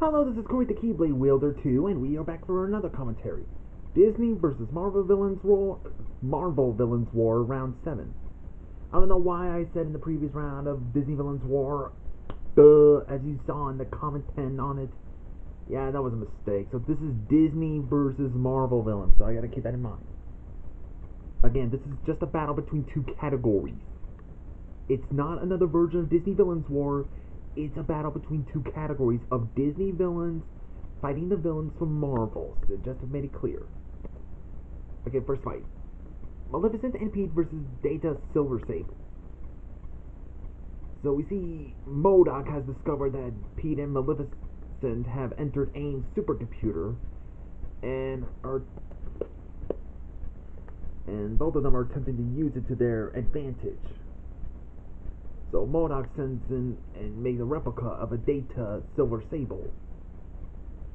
Hello, this is Corey the Keyblade Wielder 2, and we are back for another commentary. Disney versus Marvel Villains War, Round 7. I don't know why I said in the previous round of Disney Villains War, as you saw in the comment pen on it. Yeah, that was a mistake. So this is Disney versus Marvel Villains, so I gotta keep that in mind. Again, this is just a battle between two categories. It's not another version of Disney Villains War. It's a battle between two categories of Disney villains fighting the villains from Marvel. So just to make it clear. Okay, first fight. Maleficent and Pete versus Data Silver Sable. So we see MODOK has discovered that Pete and Maleficent have entered AIM's supercomputer and both of them are attempting to use it to their advantage. So MODOK sends in and makes a replica of a Data Silver Sable.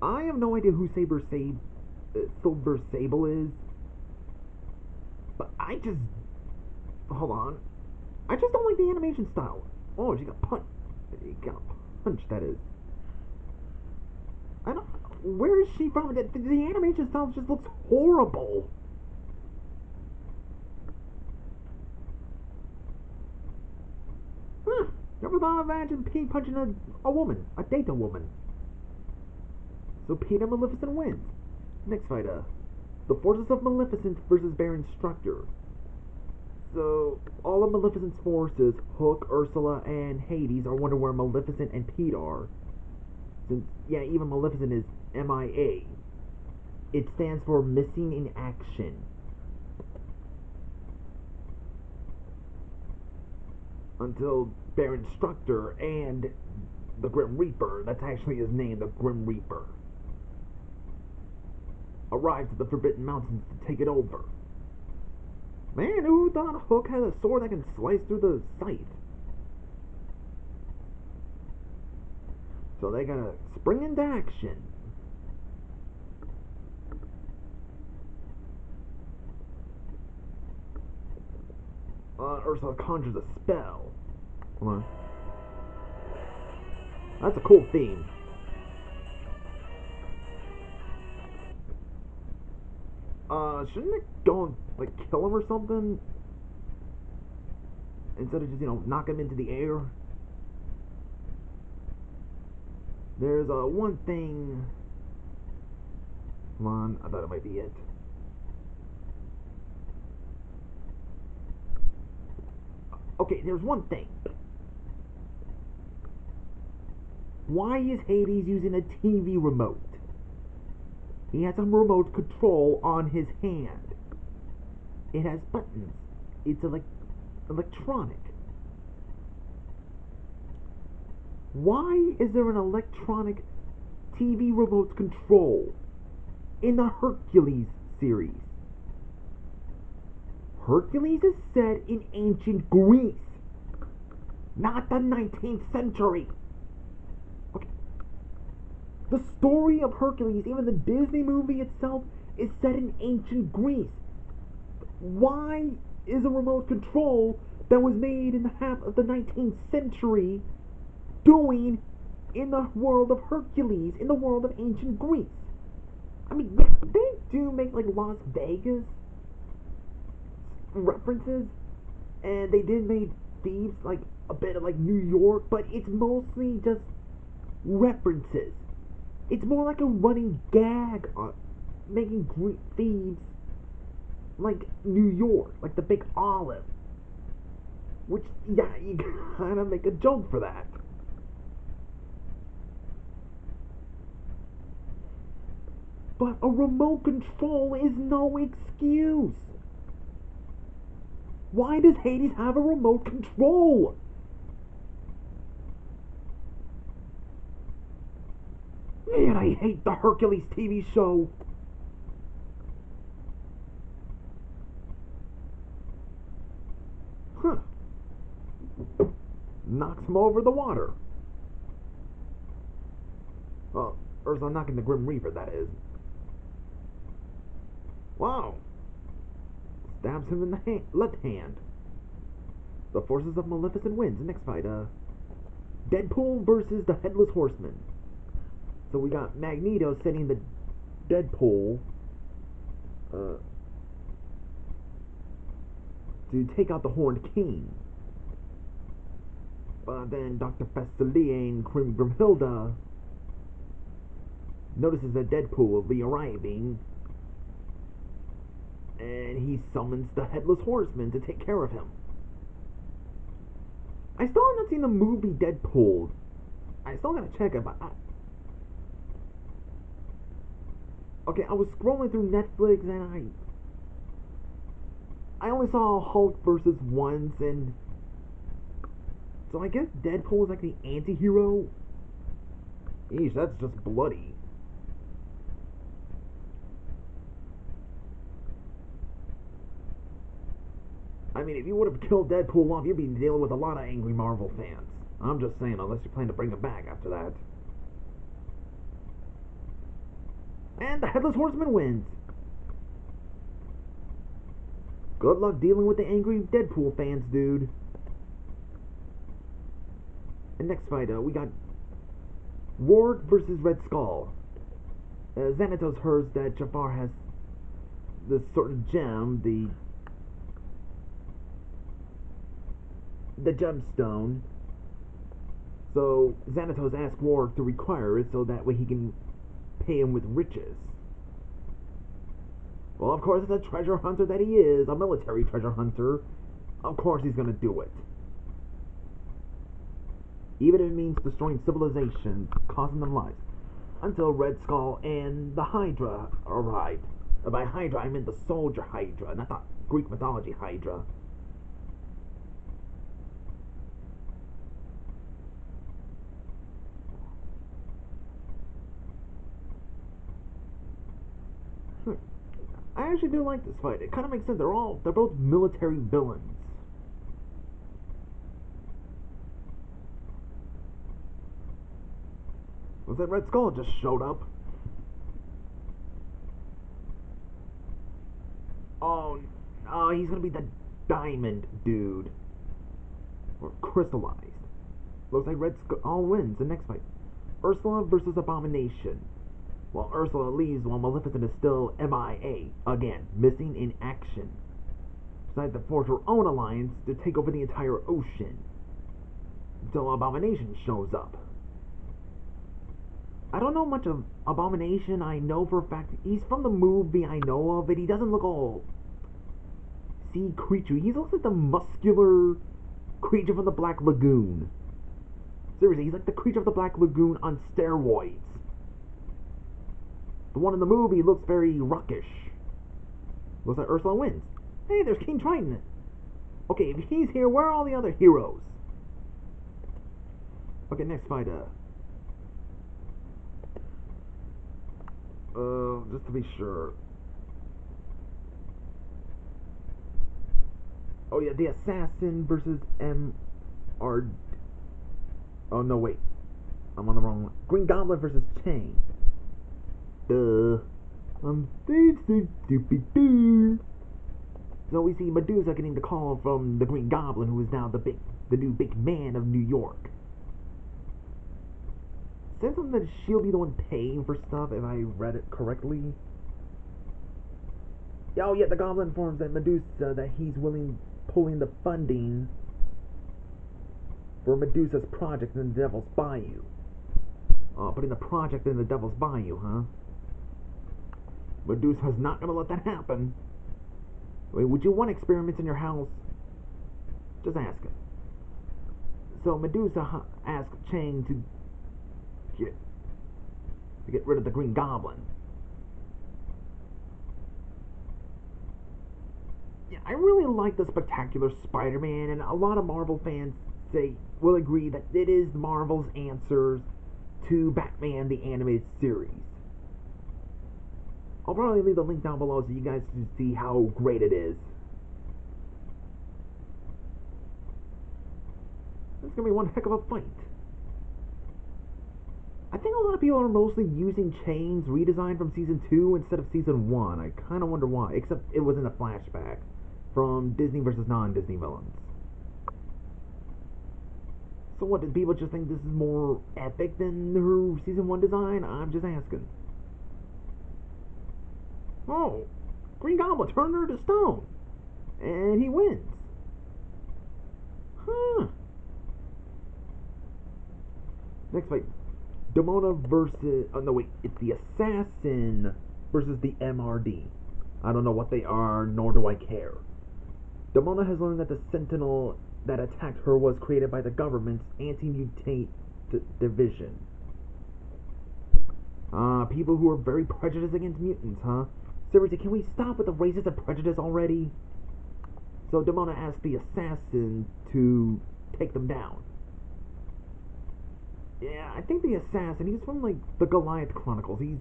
I have no idea who Silver Sable is, but I just don't like the animation style. Oh, she got punched. That is. I don't. Where is she from? The animation style just looks horrible. Never thought I'd imagine Pete punching a woman, a Data woman. So Pete and Maleficent wins. Next fight, the forces of Maleficent versus Baron Structure. So all of Maleficent's forces, Hook, Ursula, and Hades, are wondering where Maleficent and Pete are. Since, yeah, even Maleficent is MIA. It stands for Missing in Action. Until Baron Structure and the Grim Reaper, that's actually his name, the Grim Reaper, arrives at the Forbidden Mountains to take it over. Man, who thought Hook had a sword that can slice through the scythe? So they gotta spring into action. Ursula conjures a spell. Come on. That's a cool theme. Shouldn't it go and, like, kill him or something? Instead of just, knock him into the air? There's, one thing... Come on, I thought it might be it. Okay, there's one thing. Why is Hades using a TV remote? He has a remote control on his hand. It has buttons. It's electronic. Why is there an electronic TV remote control in the Hercules series? Hercules is set in ancient Greece, not the 19th century. Okay. The story of Hercules, even the Disney movie itself, is set in ancient Greece. Why is a remote control that was made in the half of the 19th century doing in the world of Hercules, in the world of ancient Greece? I mean, yeah, they do make, like, Las Vegas references, and they did make Thebes like a bit of like New York, but it's mostly just references. It's more like a running gag on making Thebes like New York, like the Big Olive, which, yeah, you kind of make a joke for that. But a remote control is no excuse. Why does Hades have a remote control? Man, I hate the Hercules TV show. Huh. Knocks him over the water. Well, Ursula knocking the Grim Reaper, that is. Wow. Stabs him in the left hand. The forces of Maleficent wins. The next fight, Deadpool versus the Headless Horseman. So we got Magneto sending the Deadpool to take out the Horned King. But then Dr. Festiliane Grimhilda notices that Deadpool will be arriving, and he summons the Headless Horseman to take care of him. I still have not seen the movie Deadpool. I still gotta check it, but okay, I was scrolling through Netflix and I only saw Hulk versus once, and so I guess Deadpool is like the anti-hero. Eesh, that's just bloody. I mean, if you would have killed Deadpool off, you'd be dealing with a lot of angry Marvel fans. I'm just saying, unless you plan to bring him back after that. And the Headless Horseman wins. Good luck dealing with the angry Deadpool fans, dude. And next fight, we got Rourke versus Red Skull. Xanatos hears that Jafar has this certain gem, the gemstone. So Xanatos asks Rourke to require it so that way he can pay him with riches. Well, of course, as a treasure hunter that he is, a military treasure hunter, of course he's gonna do it. Even if it means destroying civilizations, causing them lives. Until Red Skull and the Hydra arrived. By Hydra, I meant the soldier Hydra, not the Greek mythology Hydra. I actually do like this fight. It kind of makes sense. They're both military villains. Was that Red Skull just showed up? Oh, he's gonna be the diamond dude. Or crystallized. Looks like Red Skull wins the next fight. Ursula versus Abomination. Well, Ursula leaves while Maleficent is still MIA. Again, missing in action. She decides to forge her own alliance to take over the entire ocean. Until Abomination shows up. I don't know much of Abomination. I know for a fact he's from the movie I know of, but he doesn't look all sea creature. He looks like the muscular creature from the Black Lagoon. Seriously, he's like the creature of the Black Lagoon on steroids. The one in the movie looks very ruckish. Looks like Ursula wins. Hey, there's King Triton. Okay, if he's here, where are all the other heroes? Okay, next fight, just to be sure. Oh yeah, the Assassin versus M.R. Oh no, wait. I'm on the wrong one. Green Goblin versus Chain. I'm so stupid. So we see Medusa getting the call from the Green Goblin, who is now the new big man of New York. Says something that she'll be the one paying for stuff, if I read it correctly. Oh yeah, the Goblin informs that Medusa that he's pulling the funding for Medusa's project in the Devil's Bayou. Putting the project in the Devil's Bayou, huh? Medusa's not gonna let that happen. Wait, would you want experiments in your house? Just ask it. So Medusa asks Chang to get rid of the Green Goblin. Yeah, I really like the Spectacular Spider-Man, and a lot of Marvel fans will agree that it is Marvel's answers to Batman the Animated Series. I'll probably leave the link down below so you guys can see how great it is. It's gonna be one heck of a fight. I think a lot of people are mostly using Chain's redesign from Season 2 instead of Season 1. I kind of wonder why, except it was in a flashback from Disney versus non-Disney villains. So what, did people just think this is more epic than her season 1 design? I'm just asking. Oh, Green Goblin turned her to stone. And he wins. Huh. Next fight. Demona versus... Oh, no, wait. It's the Assassin versus the MRD. I don't know what they are, nor do I care. Demona has learned that the Sentinel that attacked her was created by the government's anti-mutate division. People who are very prejudiced against mutants, huh? Seriously, can we stop with the racist and prejudice already? So Demona asked the Assassin to take them down. Yeah, I think the Assassin, he's from, like, the Goliath Chronicles. He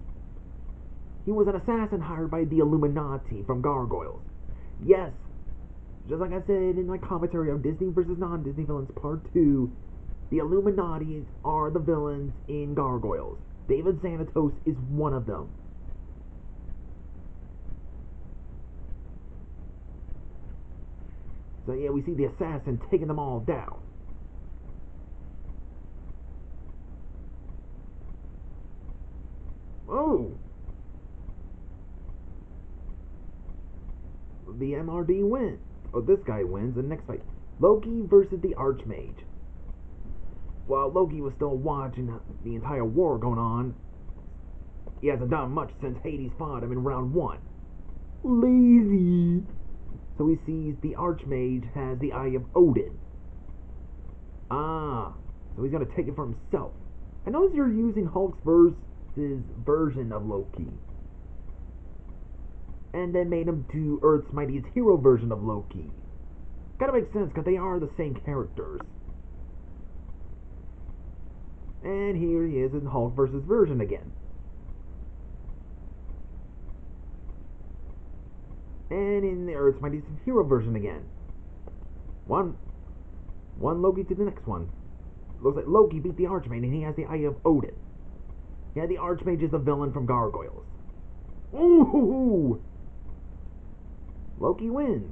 was an assassin hired by the Illuminati from Gargoyles. Yes, just like I said in my commentary on Disney vs. Non-Disney Villains Part 2, the Illuminati are the villains in Gargoyles. David Xanatos is one of them. So yeah, we see the Assassin taking them all down. Oh! The MRD wins. Oh, this guy wins. The next fight. Loki versus the Archmage. While Loki was still watching the entire war going on, he hasn't done much since Hades fought him in round 1. Lazy. So he sees the Archmage has the Eye of Odin. Ah, so he's going to take it for himself. I notice you're using Hulk's version of Loki. And then made him to Earth's Mightiest Hero version of Loki. Gotta make sense, because they are the same characters. And here he is in Hulk versus version again. And in the Earth's Mightiest Hero version again. One Loki to the next one. Looks like Loki beat the Archmage and he has the Eye of Odin. Yeah, the Archmage is the villain from Gargoyles. Ooh! Loki wins.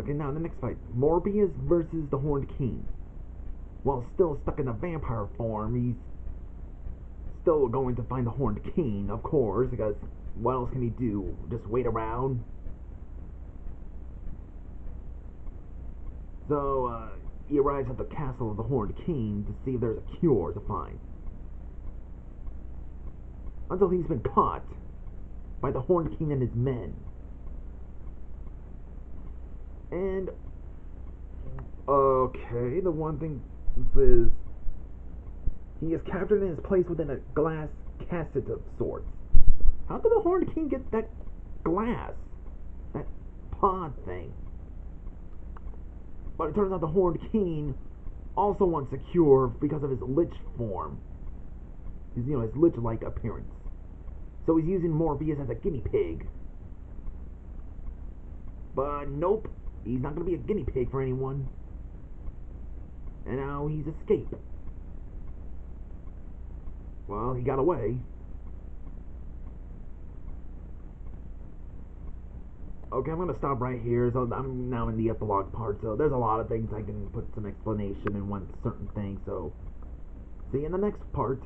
Okay, now the next fight. Morpheus versus the Horned King. While still stuck in the vampire form, he's still going to find the Horned King, of course, because what else can he do? Just wait around? So, he arrives at the castle of the Horned King to see if there's a cure to find. Until he's been caught by the Horned King and his men. And, okay, the one thing is, he is captured and is placed within a glass casket of sorts. How did the Horned King get that glass? That pod thing? But it turns out the Horned King also wants a cure because of his lich form. His lich-like appearance. So he's using Morpheus as a guinea pig. But nope, he's not going to be a guinea pig for anyone. And now he's escaped. Well, he got away. Okay, I'm going to stop right here. So I'm now in the epilogue part. So there's a lot of things I can put some explanation in one certain thing. So see you in the next part.